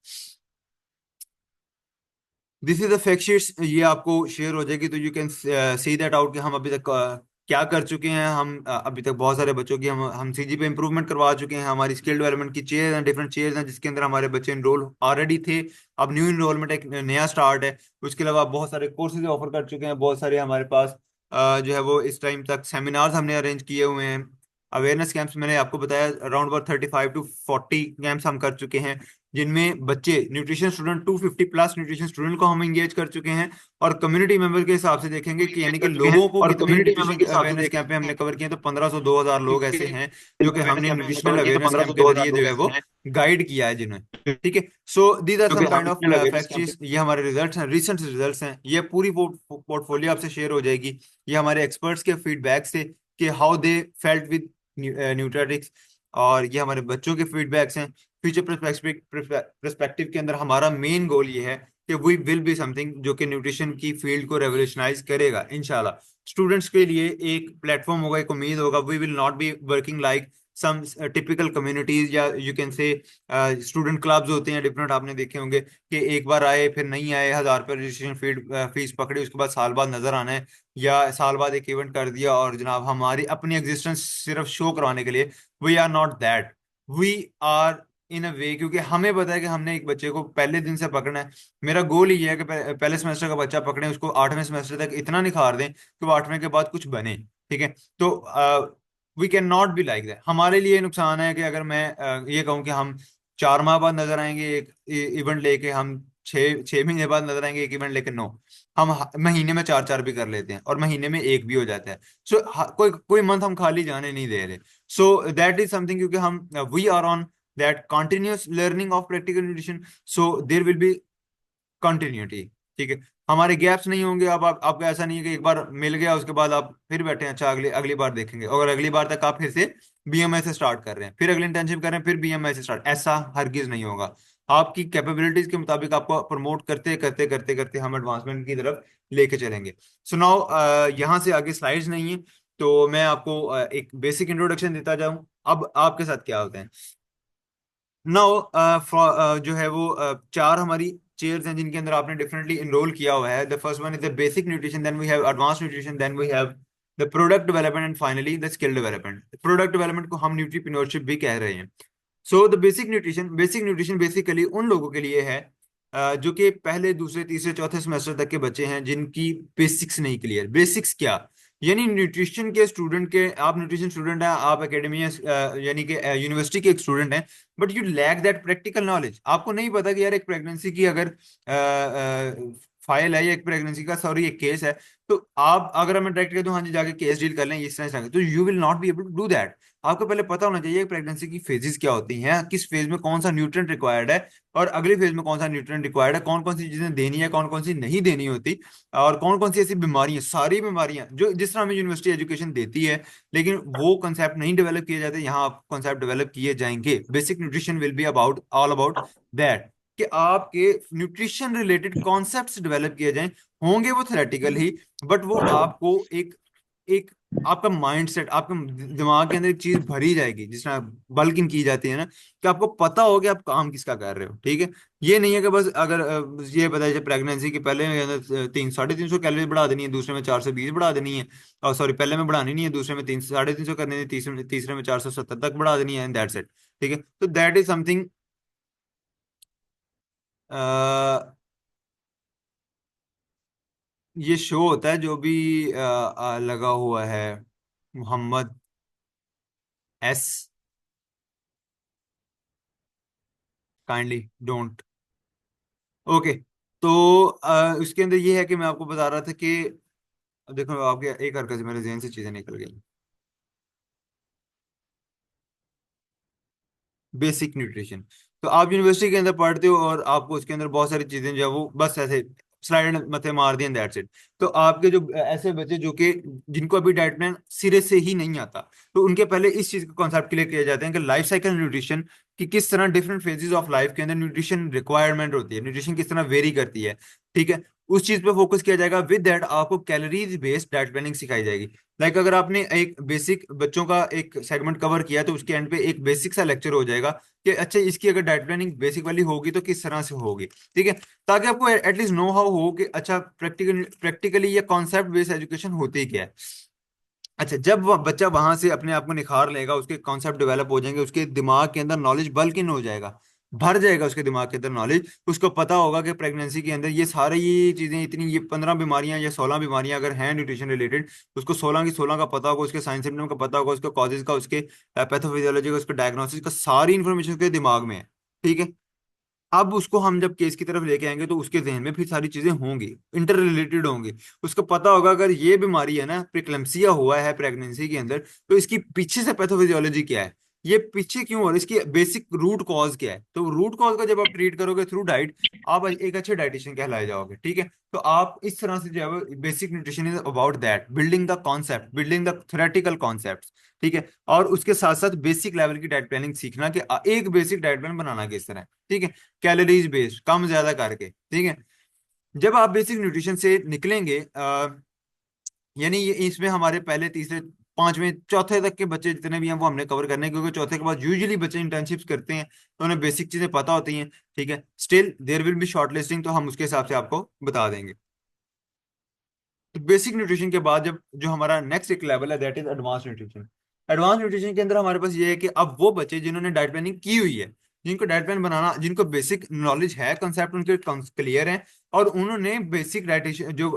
This is the fact sheets, ये आपको शेयर हो जाएगी, तो you can see that out कि हम अभी तक क्या कर चुके हैं। हम अभी तक बहुत सारे बच्चों की हम सीजी पे इंप्रूवमेंट करवा चुके हैं। हमारी स्किल डेवलपमेंट की चेयर हैं, डिफरेंट चेयर्स हैं, जिसके अंदर हमारे बच्चे इनरोल ऑलरेडी थे। अब न्यू इनरोलमेंट एक नया स्टार्ट है। उसके अलावा बहुत सारे कोर्सेज ऑफर कर चुके हैं। बहुत सारे हमारे पास जो है वो इस टाइम तक सेमिनार्स हमने अरेंज किए हुए हैं। अवेयरनेस कैंप्स मैंने आपको बताया, अराउंड अबाउट 35 to 40 कैंप्स हम कर चुके हैं, जिनमें बच्चे न्यूट्रिशन स्टूडेंट, 250+ न्यूट्रिशन स्टूडेंट को हम एंगेज कर चुके हैं। और कम्युनिटी मेंबर के हिसाब से देखेंगे कि एंगेज यानी कि कर चुके हैं, लोगों को और कितने कम्युनिटी मेंबर न्यूट्रिशन के हिसाब से अवेयरनेस कैंप हमने देखेंगे कवर किए हैं, तो 1500-2000 लोग ऐसे कि हैं जो कि अवेयरनेस हमने कैंप हमने न्यूट्रिशनल कवर किए, तो अवेयरनेस पंद्रह कैंप सौ के दो जरिए हजार जो लोग है ऐसे वो हैं गाइड किया है जिन्हें। ठीक है, सो दीज आर जो कि सम काइंड हमने of national awareness fact camp sheets. ये हमारे रिजल्ट्स हैं, रिसेंट रिजल्ट्स हैं। ये पूरी पोर्टफोलियो आपसे शेयर हो जाएगी। ये हमारे एक्सपर्ट्स के फीडबैक से कि हाउ दे फेल्ट विद न्यूट्रिटिक्स, और ये हमारे बच्चों के फीडबैक्स हैं। फ्यूचर परस्पेक्टिव के अंदर हमारा मेन गोल ये है कि वी विल बी समथिंग जो कि न्यूट्रिशन की फील्ड को रेवोल्यूशनाइज करेगा इंशाल्लाह। स्टूडेंट्स के लिए एक प्लेटफॉर्म होगा, एक उम्मीद होगा। We will not be working like some typical communities, या you can say student clubs होते हैं डिफरेंट, आपने देखे होंगे कि एक बार आए फिर नहीं आए, 1000 रुपये रजिस्ट्रेशन फीस पकड़ी, उसके बाद साल बाद नजर आना है, या साल बाद एक इवेंट कर दिया और जनाब हमारी अपनी एग्जिस्टेंस सिर्फ शो करवाने के लिए। We are not that. We are in a way, क्योंकि हमें पता है कि हमने एक बच्चे को पहले दिन से पकड़ना है। मेरा गोल ही है कि पहले सेमेस्टर का बच्चा पकड़े, उसको 8वें सेमेस्टर तक इतना निखार दें कि वो 8वें के बाद कुछ बने। ठीक है, तो we can not be like that. हमारे लिए नुकसान है कि अगर मैं ये कहूँ कि हम 4 माह बाद नजर आएंगे एक इवेंट लेके, हम 6 महीने बाद नजर आएंगे एक इवेंट लेके। नो, हम महीने में 4-4 भी कर लेते हैं, और महीने में एक भी हो जाता है। सो कोई कोई मंथ हम खाली जाने नहीं दे रहे। सो दैट इज समथिंग, क्योंकि हम we are on that continuous learning of practical nutrition. So there will be continuity. ठीक है, हमारे गैप्स नहीं होंगे। अब आपको ऐसा नहीं है कि एक बार मिल गया उसके बाद आप फिर बैठे हैं, अच्छा अगली अगली बार देखेंगे, और अगली बार तक आप फिर से बीएमआई से स्टार्ट कर रहे हैं, फिर अगली इंटर्नशिप कर रहे हैं, फिर बीएमआई से स्टार्ट। ऐसा हरगिज नहीं होगा। आपकी कैपेबिलिटीज के मुताबिक आपको प्रमोट करते करते करते करते हम एडवांसमेंट की तरफ लेके चलेंगे। सो नाउ यहाँ से आगे स्लाइड्स नहीं है, तो मैं आपको एक बेसिक इंट्रोडक्शन देता जाऊं। अब आपके साथ क्या होता है नाउ, जो है वो 4 हमारी चेयर्स हैं, जिनके अंदर आपने डिफरेंटली इनरोल किया हुआ है। The first one is the basic nutrition, then we have advance nutrition, then we have the product development, and finally the skill development. Product development को हम न्यूट्रीप्रेन्योरशिप भी कह रहे हैं। So the basic nutrition basically उन लोगों के लिए है जो कि पहले, दूसरे, तीसरे, चौथे सेमेस्टर तक के बच्चे हैं, जिनकी बेसिक्स नहीं क्लियर। बेसिक्स क्या, यानी न्यूट्रिशन के स्टूडेंट के, आप न्यूट्रिशन स्टूडेंट हैं, आप एकेडमी यानी कि यूनिवर्सिटी के एक स्टूडेंट हैं, but you lack that practical knowledge. आपको नहीं पता कि यार एक प्रेगनेंसी की अगर फाइल है, या एक प्रेगनेंसी का, सॉरी, एक केस है, तो आप अगर मैं डायरेक्ट कह दूं हाँ जी जाके केस डील कर लें इस तरह से, तो you will not be able to do that. आपको पहले पता होना चाहिए प्रेगनेंसी की फेजेस क्या होती हैं, किस फेज में कौन सा न्यूट्रिएंट रिक्वायर्ड है, और अगले फेज में कौन सा न्यूट्रिएंट रिक्वायर्ड है, कौन कौन सी चीजें देनी है, कौन कौन सी नहीं देनी होती, और कौन कौन सी ऐसी बीमारियां, सारी बीमारियां जो जिस तरह हमें यूनिवर्सिटी एजुकेशन देती है, लेकिन वो कंसेप्ट नहीं डेवलप किए जाते। यहाँ आप कंसेप्ट डेवलप किए जाएंगे। Basic nutrition will be about all about that, कि आपके न्यूट्रिशन रिलेटेड कॉन्सेप्ट्स डेवलप किए जाएं। होंगे वो थेरेटिकल ही, बट वो आपको एक एक आपका माइंड सेट, आपके दिमाग के अंदर एक चीज भरी जाएगी जिसमें बल्किंग की जाती है ना, कि आपको पता हो कि आप काम किसका कर रहे हो, ठीक है। ये नहीं है कि बस अगर ये बताइए प्रेगनेंसी के पहले में अंदर 300-350 कैलोरी बढ़ा देनी है, दूसरे में 420 बढ़ा देनी है, और सॉरी पहले में बढ़ानी नहीं है, दूसरे में 300-350 करनी है, तीसरे तीसरे में 470 तक बढ़ा देनी है, एंड दैट्स इट। ठीक है, तो दैट इज समथिंग ये शो होता है जो भी लगा हुआ है, Mohammad S, kindly don't. Okay, तो उसके अंदर ये है कि मैं आपको बता रहा था कि देखो आपके एक हरकत से मेरे जहन से चीजें निकल गई। बेसिक न्यूट्रिशन, तो आप यूनिवर्सिटी के अंदर पढ़ते हो और आपको उसके अंदर बहुत सारी चीजें जो है वो बस ऐसे स्लाइड मथे मार दिए, दैट्स इट। तो आपके जो ऐसे बच्चे जो कि जिनको अभी डाइट प्लान सिरे से ही नहीं आता, तो उनके पहले इस चीज का कॉन्सेप्ट क्लियर किया जाते हैं कि लाइफ साइकिल न्यूट्रिशन, कि किस तरह डिफरेंट फेजेस ऑफ लाइफ के अंदर न्यूट्रिशन रिक्वायरमेंट होती है, न्यूट्रिशन किस तरह वेरी करती है। ठीक है, उस चीज पे फोकस किया जाएगा। विद दैट आपको कैलोरीज बेस्ड डाइट प्लानिंग सिखाई जाएगी। लाइक अगर आपने एक बेसिक बच्चों का एक सेगमेंट कवर किया तो उसके एंड पे एक बेसिक सा लेक्चर हो जाएगा कि अच्छा इसकी अगर डाइट प्लानिंग बेसिक वाली होगी तो किस तरह से होगी। ठीक है, ताकि आपको एटलीस्ट नो हाउ हो कि अच्छा प्रैक्टिकली ये कॉन्सेप्ट बेस्ड एजुकेशन होती क्या है। अच्छा, जब वो बच्चा वहां से अपने आप को निखार लेगा, उसके कॉन्सेप्ट डेवलप हो जाएंगे, उसके दिमाग के अंदर नॉलेज बल्क इन हो जाएगा, भर जाएगा उसके दिमाग के अंदर नॉलेज, उसको पता होगा कि प्रेगनेंसी के अंदर ये सारी ये चीजें इतनी ये 15 बीमारियां या 16 बीमारियां अगर हैं न्यूट्रिशन रिलेटेड, उसको 16 की 16 का पता होगा, उसके साइंस सिम्टम का पता होगा, उसके कॉजेज का, उसके पैथोफिजियोलॉजी का, उसके डायग्नोसिस का, सारी इन्फॉर्मेशन उसके दिमाग में है। ठीक है, अब उसको हम जब केस की तरफ लेके आएंगे तो उसके जहन में फिर सारी चीजें होंगी, इंटर रिलेटेड होंगी। उसको पता होगा अगर ये बीमारी है ना, प्रिक्लम्सिया हुआ है प्रेगनेंसी के अंदर, तो इसकी पीछे से पैथोफिजियोलॉजी क्या है, ये पीछे क्यों, और इसकी बेसिक रूट कॉज क्या है। तो रूट कॉज का जब आप ट्रीट करोगे थ्रू डाइट, आप एक अच्छे डाइटिशियन कहलाए जाओगे। ठीक है, तो आप इस तरह से जो है basic nutrition is about that, building the concept, building the theoretical concept. ठीक है, और उसके साथ साथ बेसिक लेवल की डाइट प्लानिंग सीखना कि एक बेसिक डाइट प्लान बनाना किस तरह है। ठीक है, कैलोरीज बेस्ड, कम ज्यादा करके। ठीक है, जब आप बेसिक न्यूट्रिशन से निकलेंगे, यानी ये इसमें हमारे पहले तीसरे पांचवें चौथे तक के बच्चे जितने भी हैं वो हमने कवर करने हैं, क्योंकि चौथे के बाद यूजुअली बच्चे इंटर्नशिप्स करते हैं तो उन्हें बेसिक चीजें पता होती हैं। ठीक है, still there will be shortlisting, तो हम उसके हिसाब से आपको बता देंगे। तो बेसिक न्यूट्रिशन के बाद जब जो हमारा नेक्स्ट एक लेवल है, that is advance nutrition. Advance nutrition के अंदर हमारे पास ये है कि अब वो बच्चे जिन्होंने डाइट प्लानिंग की हुई है, जिनको डाइट प्लान बनाना, जिनको बेसिक नॉलेज है, कंसेप्ट उनके क्लियर हैं, और उन्होंने बेसिक डाइटिशन जो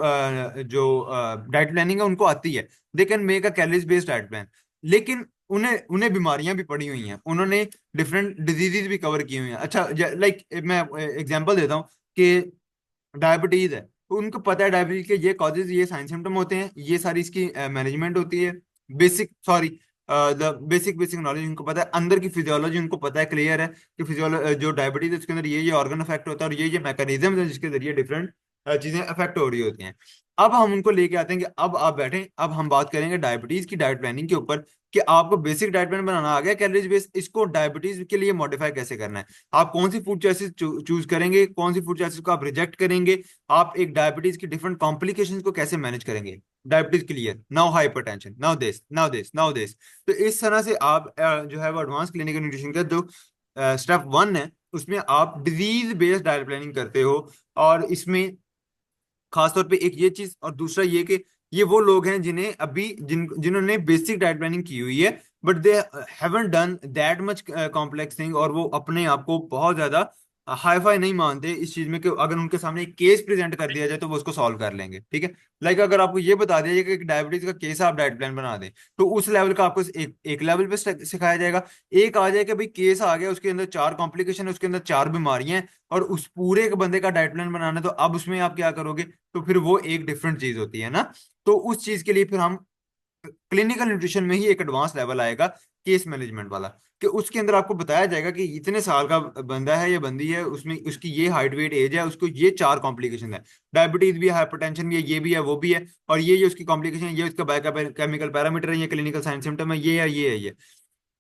डाइट प्लानिंग है उनको आती है, they can make a calories based diet plan. लेकिन उन्हें उन्हें बीमारियां भी पड़ी हुई हैं, उन्होंने डिफरेंट डिजीजेज भी कवर की हुई हैं। अच्छा, लाइक मैं एग्जांपल देता हूँ कि डायबिटीज है, तो उनको पता है डायबिटीज के ये कॉजेज, ये साइन सिम्टम होते हैं, ये सारी इसकी मैनेजमेंट होती है। Basic sorry the basic basic knowledge उनको पता है, अंदर की फिजियोलॉजी उनको पता है, क्लियर है कि फिजियोलॉजी जो डायबिटीज है उसके अंदर ये ऑर्गन अफेक्ट होता है, और ये मैकेनिज्म है जिसके जरिए डिफरेंट चीजें अफेक्ट हो रही होती हैं। अब हम उनको लेके आते हैं कि अब आप बैठे, अब हम बात करेंगे डायबिटीज की डाइट प्लानिंग के ऊपर, कि आपको बेसिक डाइट प्लान बनाना आ गया कैलोरीज बेस, इसको डायबिटीज के लिए मॉडिफाई कैसे करना है। आप कौन सी फूड चॉइसेस चूज करेंगे, कौन सी फूड चॉइसेस को आप रिजेक्ट करेंगे, आप एक डायबिटीज की डिफरेंट कॉम्प्लिकेशंस को कैसे मैनेज करेंगे। Diabetes clear, now hypertension, now this, now this, now this. तो इस तरह से आप जो है वो एडवांस क्लिनिकल न्यूट्रिशन का जो स्टेप 1 है, उसमें आप डिजीज बेस्ड डाइट प्लानिंग करते हो। और इसमें खासतौर पे एक ये चीज, और दूसरा ये कि ये वो लोग हैं जिन्हें अभी जिन्होंने बेसिक डाइट प्लानिंग की हुई है, but they haven't done that much complex thing, और वो अपने आप को बहुत ज्यादा हाई फाई नहीं मानते इस चीज में कि अगर उनके सामने एक केस प्रेजेंट कर दिया जाए तो वो उसको सॉल्व कर लेंगे। ठीक है, लाइक अगर आपको ये बता दिया जाए कि एक डायबिटीज का केस है, आप डाइट प्लान बना दें, तो उस लेवल का आपको एक लेवल पे सिखाया जाएगा। एक आ जाए कि भाई केस आ गया, उसके अंदर 4 कॉम्प्लिकेशन है, उसके अंदर 4 बीमारियां हैं, और उस पूरे के बंदे का डाइट प्लान बनाना है, तो अब उसमें आप क्या करोगे। तो फिर वो एक डिफरेंट चीज होती है ना। तो उस चीज के लिए फिर हम क्लिनिकल न्यूट्रिशन में ही एक एडवांस लेवल आएगा, केस मैनेजमेंट वाला, कि उसके अंदर आपको बताया जाएगा कि इतने साल का बंदा है या बंदी है, उसमें उसकी ये हाइट वेट एज है, उसको ये 4 कॉम्प्लिकेशन है, डायबिटीज भी है, हाइपरटेंशन भी है, ये भी है, वो भी है, और ये उसकी कॉम्प्लिकेशन है, ये उसका बायोकेमिकल पैरामीटर है, ये क्लिनिकल साइन सिम्टम है, ये है, ये है, ये।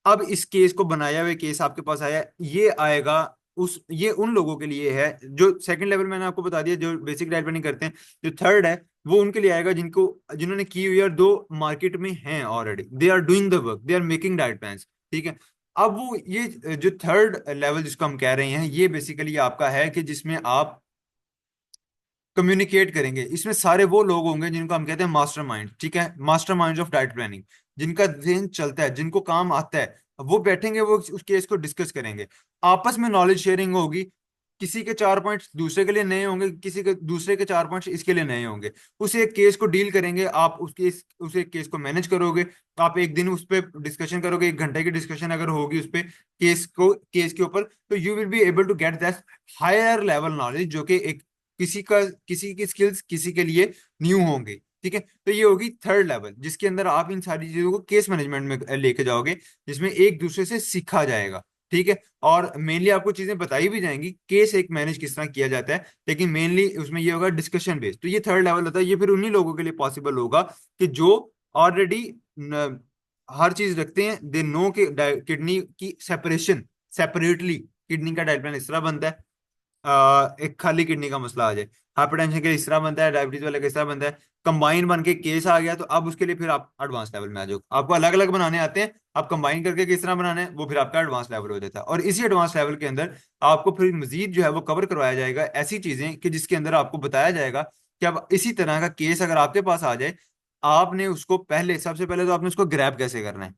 अब इस केस को बनाया हुआ केस आपके पास आया, ये आएगा उस ये उन लोगों के लिए है जो सेकंड लेवल मैंने आपको बता दिया, जो बेसिक डाइट प्लानिंग करते हैं। जो थर्ड है वो उनके लिए आएगा जिनको जिन्होंने की हुई है और दो मार्केट में हैं already, they are doing the work, they are making diet plans. ठीक है। अब वो ये जो थर्ड लेवल जिसको हम कह रहे हैं, ये बेसिकली आपका है कि जिसमें आप कम्युनिकेट करेंगे। इसमें सारे वो लोग होंगे जिनको हम कहते हैं मास्टरमाइंड। ठीक है, मास्टरमाइंड ऑफ डाइट प्लानिंग, जिनका ध्यान चलता है, जिनको काम आता है, वो बैठेंगे, वो उस केस को डिस्कस करेंगे, आपस में नॉलेज शेयरिंग होगी। किसी के 4 पॉइंट्स दूसरे के लिए नए होंगे, किसी के दूसरे के 4 पॉइंट्स इसके लिए नए होंगे। उस एक केस को डील करेंगे आप, उस एक केस को मैनेज करोगे। आप एक दिन उस पर डिस्कशन करोगे, 1 घंटे की डिस्कशन अगर होगी उस पर, केस के ऊपर, तो you will be able to get that higher level knowledge, जो कि एक किसी की स्किल्स किसी के लिए न्यू होंगे। ठीक है, तो ये होगी थर्ड लेवल, जिसके अंदर आप इन सारी चीजों को केस मैनेजमेंट में लेके जाओगे, जिसमें एक दूसरे से सीखा जाएगा। ठीक है, और मेनली आपको चीजें बताई भी जाएंगी, केस एक मैनेज किस तरह किया जाता है, लेकिन मेनली उसमें ये होगा डिस्कशन बेस्ड। तो ये थर्ड लेवल होता है, ये फिर उन्हीं लोगों के लिए पॉसिबल होगा कि जो ऑलरेडी हर चीज रखते हैं, दे नो के किडनी की सेपरेशन, सेपरेटली किडनी का डाइट प्लान इस तरह बनता है, एक खाली किडनी का मसला आ जाए, हाइपरटेंशन के लिए इस तरह बनता है, डायबिटीज वाले का इस तरह बनता है, कंबाइन बन के केस आ गया, तो अब उसके लिए फिर आप एडवांस लेवल में आ जाओ, आपको अलग अलग बनाने आते हैं, आप कंबाइन करके किस तरह बनाने हैं, वो फिर आपका एडवांस लेवल हो जाता है। और इसी एडवांस लेवल के अंदर आपको फिर मजीद जो है वो कवर करवाया जाएगा ऐसी चीजें कि जिसके अंदर आपको बताया जाएगा कि अब इसी तरह का केस अगर आपके पास आ जाए, आपने उसको पहले, सबसे पहले तो आपने उसको ग्रैब कैसे करना है।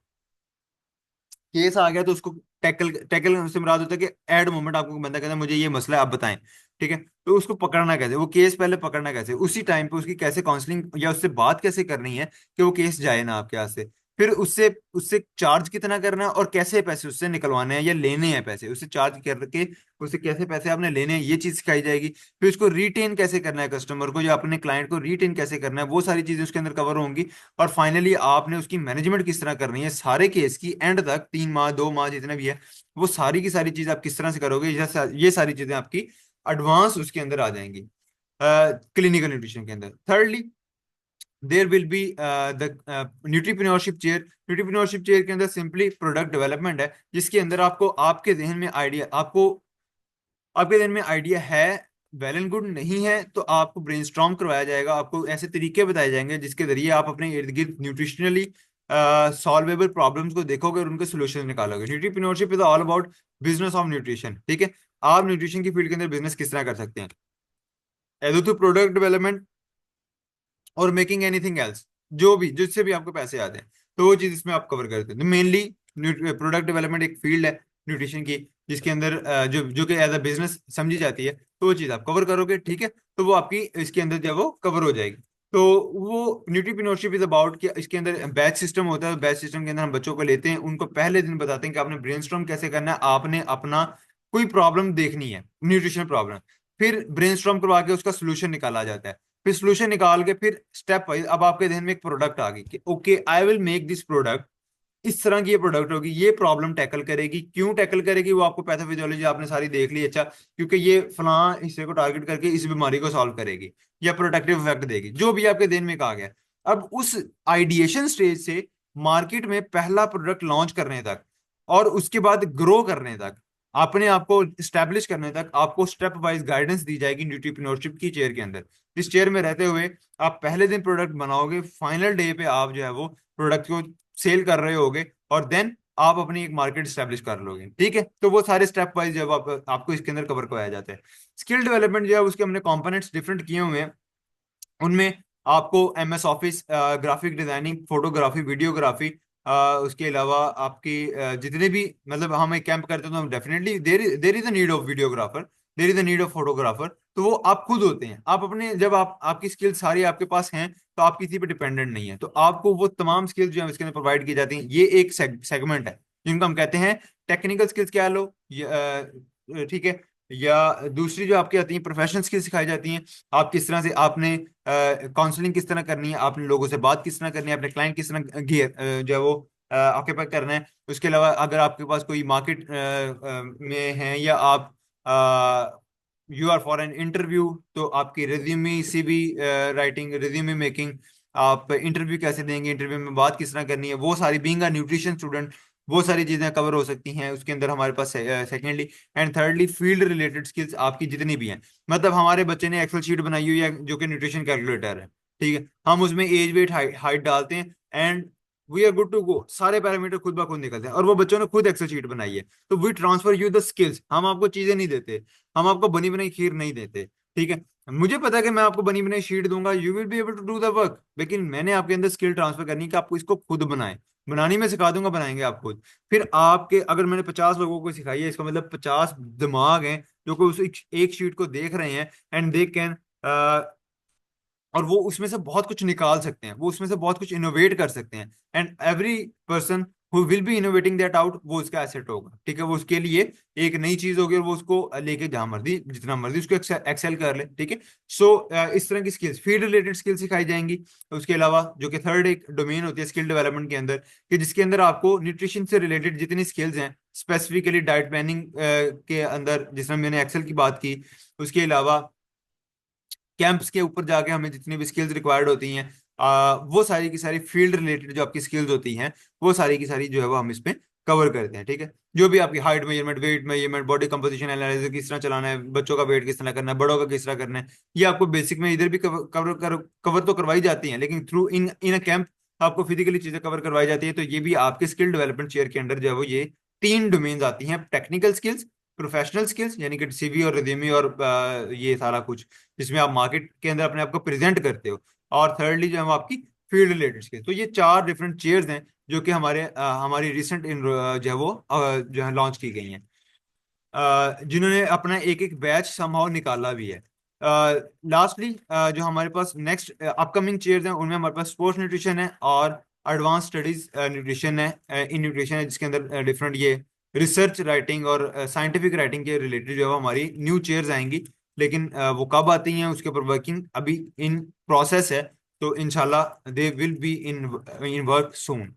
केस आ गया तो उसको टैकल टैकल से मुराद होता है कि एड मोमेंट आपको बंदा कहता है मुझे ये मसला है आप बताएं। ठीक है, तो उसको पकड़ना कैसे, वो केस पहले पकड़ना कैसे, उसी टाइम पे उसकी कैसे काउंसलिंग या उससे बात कैसे करनी है कि वो केस जाए ना आपके हाथ से। फिर उससे उससे चार्ज कितना करना है और कैसे पैसे उससे निकलवाने हैं या लेने हैं, पैसे उससे चार्ज करके उससे कैसे पैसे आपने लेने हैं, ये चीज सिखाई जाएगी। फिर उसको रिटेन कैसे करना है, कस्टमर को या अपने क्लाइंट को रिटेन कैसे करना है, वो सारी चीजें उसके अंदर कवर होंगी। और फाइनली आपने उसकी मैनेजमेंट किस तरह करनी है सारे केस की, एंड तक 3 माह 2 माह जितने भी है, वो सारी की सारी चीज आप किस तरह से करोगे, ये सारी चीजें आपकी एडवांस उसके अंदर आ जाएंगी क्लिनिकल न्यूट्रिशन के अंदर। Thirdly there will be the nutripreneurship chair. Nutripreneurship chair के अंदर सिंपली प्रोडक्ट डेवलपमेंट है, जिसके अंदर आपको आपके जहन में आइडिया, आपके जहन में आइडिया है, वेल एंड गुड, नहीं है तो आपको ब्रेनस्टॉर्म करवाया जाएगा, आपको ऐसे तरीके बताए जाएंगे जिसके जरिए आप अपने इर्द गिर्द न्यूट्रिशनली सॉल्वेबल प्रॉब्लम्स को देखोगे और उनके सोल्यूशन निकालोगे। Nutripreneurship is all about business of nutrition. ठीक है, आप न्यूट्रिशन की फील्ड के अंदर बिजनेस किस तरह कर सकते हैं, एदो थ्रू प्रोडक्ट डेवलपमेंट और मेकिंग एनीथिंग एल्स, जो भी जिससे भी आपको पैसे आते हैं, तो वो चीज इसमें आप कवर करते हैं। तो मेनली प्रोडक्ट डेवलपमेंट एक फील्ड है न्यूट्रिशन की, जिसके अंदर जो जो कि एज अ बिजनेस समझी जाती है, तो वो चीज आप कवर करोगे। ठीक है, तो वो आपकी इसके अंदर जो है वो कवर हो जाएगी। तो वो न्यूट्रीप्रेन्योरशिप इज अबाउट कि इसके अंदर बैच सिस्टम होता है, बैच सिस्टम के अंदर हम बच्चों को लेते हैं, उनको पहले दिन बताते हैं कि आपने ब्रेनस्टॉर्म कैसे करना है, आपने अपना कोई प्रॉब्लम देखनी है, न्यूट्रिशन प्रॉब्लम, फिर ब्रेनस्टॉर्म करवा के उसका सोल्यूशन निकाला जाता है। फिर सोल्यूशन निकाल के फिर स्टेप वाइज अब आपके ध्यान में एक प्रोडक्ट आ गई कि okay I will make this product, इस तरह की ये प्रोडक्ट होगी, ये प्रॉब्लम टैकल करेगी, क्यों टैकल करेगी, वो आपको पैथोफिजियोलॉजी आपने सारी देख ली, अच्छा क्योंकि ये फलां हिस्से को टारगेट करके इस बीमारी को सॉल्व करेगी या प्रोटेक्टिव इफेक्ट देगी, जो भी आपके ध्यान में कहा गया। अब उस आइडिएशन स्टेज से मार्केट में पहला प्रोडक्ट लॉन्च करने तक और उसके बाद ग्रो करने तक, अपने आप को स्टैब्लिश करने तक, आपको स्टेप वाइज गाइडेंस दी जाएगी न्यूट्रीप्रेन्योरशिप की चेयर के अंदर। इस चेयर में रहते हुए आप पहले दिन प्रोडक्ट बनाओगे, फाइनल डे पे आप जो है वो प्रोडक्ट को सेल कर रहे होगे, और देन आप अपनी एक मार्केट स्टैब्लिश कर लोगे। ठीक है, तो वो सारे स्टेप वाइज जब आपको इसके अंदर कवर कराया जाता है। स्किल डेवलपमेंट जो है उसके हमने कंपोनेंट्स डिफरेंट किए हुए हैं, उनमें आपको MS office, graphic designing, photography, videography, उसके अलावा आपकी जितने भी, मतलब हम एक कैंप करते हैं तो definitely there is a need of videographer, there is a need of photographer, तो वो आप खुद होते हैं। आप अपने जब आप आपकी स्किल सारी आपके पास हैं, तो आप किसी पे डिपेंडेंट नहीं है, तो आपको वो तमाम स्किल्स जो है इसके अंदर प्रोवाइड की जाती हैं। ये एक सेगमेंट है जिनको हम कहते हैं टेक्निकल स्किल्स, क्या लो, ठीक है, या दूसरी जो आपकी आती है प्रोफेशनल स्किल्स सिखाई जाती हैं, आप किस तरह से आपने काउंसलिंग किस तरह करनी है, आपने लोगों से बात किस तरह करनी है, अपने क्लाइंट किस तरह जो है वो ऑक्यूपाई करना है। उसके अलावा अगर आपके पास कोई मार्केट में है या आप you are for an interview, तो आपकी resume CV writing, resume making, आप इंटरव्यू कैसे देंगे, इंटरव्यू में बात किस तरह करनी है, वो सारी, बीइंग अ न्यूट्रिशन स्टूडेंट, वो सारी चीजें कवर हो सकती हैं उसके अंदर हमारे पास। Secondly and thirdly field related skills आपकी जितनी भी हैं, मतलब हमारे बच्चे ने एक्सेल शीट बनाई हुई है जो कि न्यूट्रिशन कैलकुलेटर है, ठीक है, हम उसमें एज, वेट, हाइट डालते हैं and we are good to go, सारे पैरामीटर खुद ब खुद निकलते हैं, और वो बच्चों ने खुद एक्सेल शीट बनाई है। तो we transfer you the skills, हम आपको चीजें नहीं देते, हम आपको बनी बनाई खीर नहीं देते, ठीक है। मुझे पता है कि मैं आपको बनी बनाई शीट दूंगा, you will be able to do the work, लेकिन मैंने आपके अंदर स्किल ट्रांसफर करनी है कि आपको इसको खुद बनाए, बनानी मैं सिखा दूंगा, बनाएंगे आप खुद। फिर आपके अगर मैंने 50 लोगों को सिखाई है, इसका मतलब 50 दिमाग हैं जो कि उस एक शीट को देख रहे हैं एंड दे कैन, और वो उसमें से बहुत कुछ निकाल सकते हैं, वो उसमें से बहुत कुछ इनोवेट कर सकते हैं, and every person who will be innovating that out वो उसका एसेट होगा, ठीक है, वो उसके लिए एक नई चीज होगी और वो उसको लेके जहां मर्जी जितना मर्जी उसको एक्सेल कर ले, ठीक है। सो इस तरह की स्किल्स, फील्ड रिलेटेड स्किल्स सिखाई जाएंगी। उसके अलावा जो कि थर्ड एक डोमेन होती है स्किल डेवलपमेंट के अंदर, कि जिसके अंदर आपको न्यूट्रिशन से रिलेटेड जितनी स्किल्स हैं, स्पेसिफिकली डाइट प्लानिंग के अंदर, जिसमें मैंने एक्सेल की बात की, उसके अलावा कैंप्स के ऊपर जाके हमें जितनी भी स्किल्स रिक्वायर्ड होती हैं, वो सारी की सारी फील्ड रिलेटेड जो आपकी स्किल्स होती हैं, वो सारी की सारी जो है वो हम इसमें कवर करते हैं, ठीक है। जो भी आपकी height measurement, weight measurement, body composition analysis, किस तरह चलाना है, बच्चों का वेट किस तरह करना है, बड़ों का किस तरह करना है, ये आपको बेसिक में इधर भी कवर तो करवाई जाती हैं, लेकिन through in in a camp आपको फिजिकली चीजें कवर करवाई जाती है। तो ये भी आपके स्किल डेवलपमेंट चेयर के अंडर जो है वो ये तीन डोमेन्स आती हैं, टेक्निकल स्किल्स, प्रोफेशनल स्किल्स यानी कि सीवी और रिज्यूमे और ये सारा कुछ जिसमें आप मार्केट के अंदर अपने आप को प्रेजेंट करते हो, और थर्डली जो है वो आपकी फील्ड रिलेटेड स्किल्स। तो ये चार डिफरेंट चेयर्स हैं जो कि हमारी रिसेंट जो है वो जो है लॉन्च की गई हैं, जिन्होंने अपना एक एक बैच समहाउ निकाला भी है। लास्टली जो हमारे पास नेक्स्ट अपकमिंग चेयर्स हैं उनमें हमारे पास स्पोर्ट्स न्यूट्रिशन है और एडवांस स्टडीज न्यूट्रिशन है, इन न्यूट्रिशन है, जिसके अंदर डिफरेंट ये रिसर्च राइटिंग और साइंटिफिक राइटिंग के रिलेटेड जो है वो हमारी न्यू चेयर्स आएंगी। लेकिन वो कब आती हैं उसके ऊपर वर्किंग अभी इन प्रोसेस है, तो इंशाल्लाह they will be in in work soon.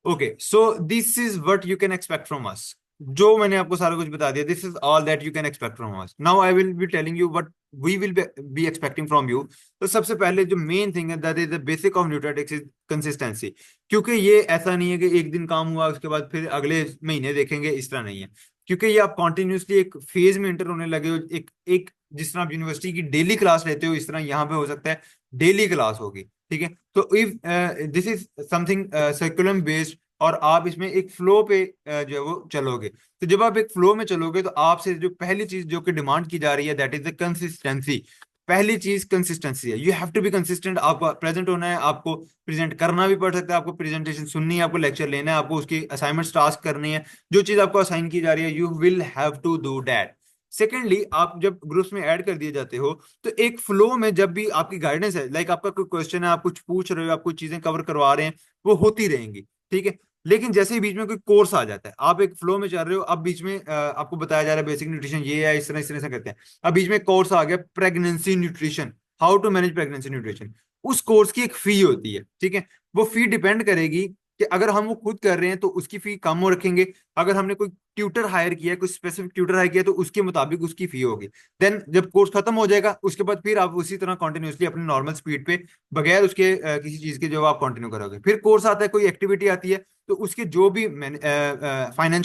Okay, so this is what you can expect from us. जो मैंने आपको सारा कुछ बता दिया, this is all that you can expect from us. Now I will be telling you what we will be expecting from you. तो सबसे पहले जो मेन थिंग है that is the basic of Nutritics is consistency. क्योंकि ये ऐसा नहीं है कि एक दिन काम हुआ उसके बाद फिर अगले महीने देखेंगे, इस तरह नहीं है। क्योंकि ये आप कॉन्टिन्यूसली एक फेज में इंटर होने लगे हो, एक एक जिस तरह आप यूनिवर्सिटी की डेली क्लास लेते हो, इस तरह यहाँ पे हो सकता है डेली क्लास होगी, ठीक है। तो if this is something सर्कुलम based, और आप इसमें एक फ्लो पे जो है वो चलोगे, तो जब आप एक फ्लो में चलोगे तो आपसे जो पहली चीज जो कि डिमांड की जा रही है दैट इज द कंसिस्टेंसी। पहली चीज कंसिस्टेंसी है, you have to be consistent, आपको प्रेजेंट होना है, आपको प्रेजेंट करना भी पड़ सकता है, आपको प्रेजेंटेशन सुननी है, आपको लेक्चर लेना है, आपको उसकी असाइनमेंट्स टास्क करनी है, जो चीज आपको असाइन की जा रही है you will have to do that. Secondly, आप जब ग्रुप्स में ऐड कर दिए जाते हो तो एक फ्लो में जब भी आपकी गाइडेंस है, लाइक आपका कोई क्वेश्चन है, आप कुछ पूछ रहे हो, आप कुछ चीजें कवर करवा रहे हैं, वो होती रहेंगी, ठीक है। लेकिन जैसे ही बीच में कोई कोर्स आ जाता है, आप एक फ्लो में चल रहे हो, अब बीच में आपको बताया जा रहा है बेसिक न्यूट्रिशन ये है, इस तरह से करते हैं, अब बीच में कोर्स आ गया pregnancy nutrition, how to manage pregnancy nutrition, उस कोर्स की एक फी होती है, ठीक है। वो फी डिपेंड करेगी कि अगर हम वो खुद कर रहे हैं तो उसकी फी कम हो रखेंगे, अगर हमने कोई ट्यूटर हायर किया है, कोई स्पेसिफिक ट्यूटर हायर किया है, तो उसके मुताबिक उसकी फी होगी। देन जब कोर्स खत्म हो जाएगा उसके बाद फिर आप उसी तरह कॉन्टिन्यूसली अपनी नॉर्मल स्पीड पे बगैर उसके किसी चीज के जो आप कंटिन्यू करोगे। फिर कोर्स आता है, कोई एक्टिविटी आती है, तो उसके जो भी फाइनेंशियल